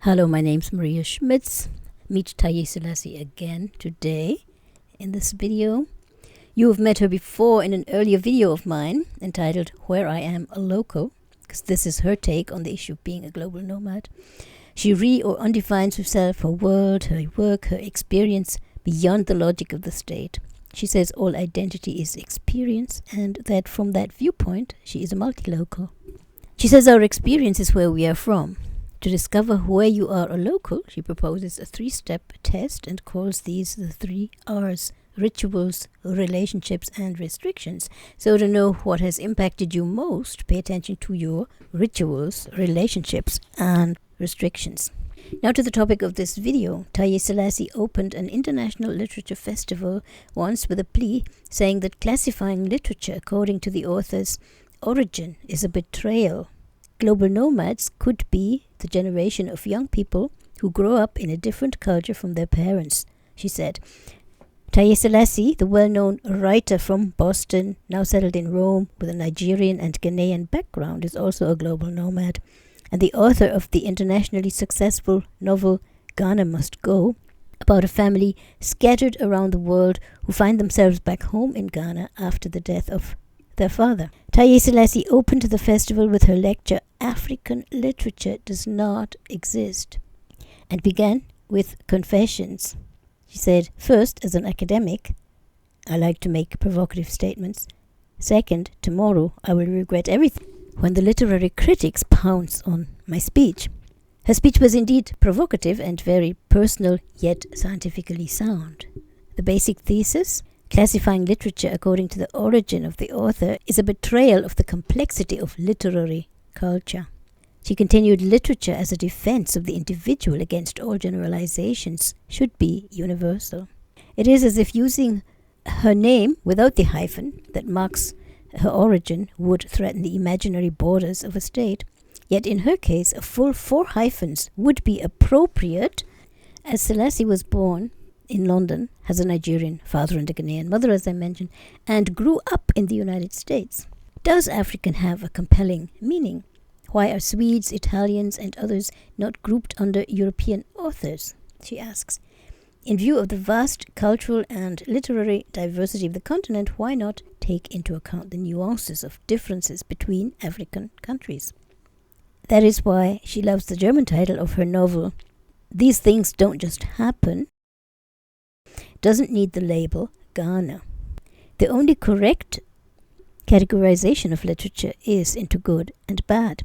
Hello, my name's Maria Schmitz. Meet Taiye Selasi again today in this video. You have met her before in an earlier video of mine entitled Where I Am a Local, because this is her take on the issue of being a global nomad. She or undefines herself, her world, her work, her experience beyond the logic of the state. She says all identity is experience and that from that viewpoint she is a multi-local. She says our experience is where we are from. To discover where you are a local, she proposes a 3-step test and calls these the 3 R's: rituals, relationships, and restrictions. So to know what has impacted you most, pay attention to your rituals, relationships, and restrictions. Now to the topic of this video. Taiye Selasi opened an international literature festival once with a plea saying that classifying literature according to the author's origin is a betrayal. Global nomads could be the generation of young people who grow up in a different culture from their parents, she said. Taiye Selasi, the well-known writer from Boston, now settled in Rome with a Nigerian and Ghanaian background, is also a global nomad, and the author of the internationally successful novel Ghana Must Go, about a family scattered around the world who find themselves back home in Ghana after the death of their father. Taiye Selasi opened the festival with her lecture African Literature Does Not Exist and began with confessions. She said, first, as an academic, I like to make provocative statements. Second, tomorrow I will regret everything when the literary critics pounce on my speech. Her speech was indeed provocative and very personal, yet scientifically sound. The basic thesis: classifying literature according to the origin of the author is a betrayal of the complexity of literary culture. She continued, literature as a defense of the individual against all generalizations should be universal. It is as if using her name without the hyphen that marks her origin would threaten the imaginary borders of a state. Yet in her case, a full 4 hyphens would be appropriate, as Selasi was born in London, has a Nigerian father and a Ghanaian mother, as I mentioned, and grew up in the United States. Does African have a compelling meaning? Why are Swedes, Italians, and others not grouped under European authors? She asks. In view of the vast cultural and literary diversity of the continent, why not take into account the nuances of differences between African countries? That is why she loves the German title of her novel. These things don't just happen. Doesn't need the label Ghana. The only correct categorization of literature is into good and bad.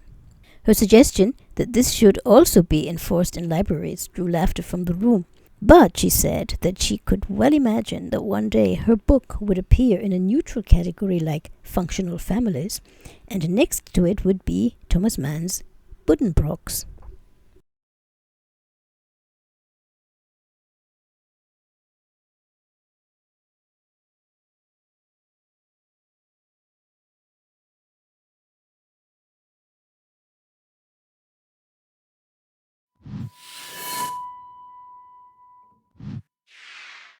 Her suggestion that this should also be enforced in libraries drew laughter from the room. But she said that she could well imagine that one day her book would appear in a neutral category like functional families, and next to it would be Thomas Mann's Buddenbrooks.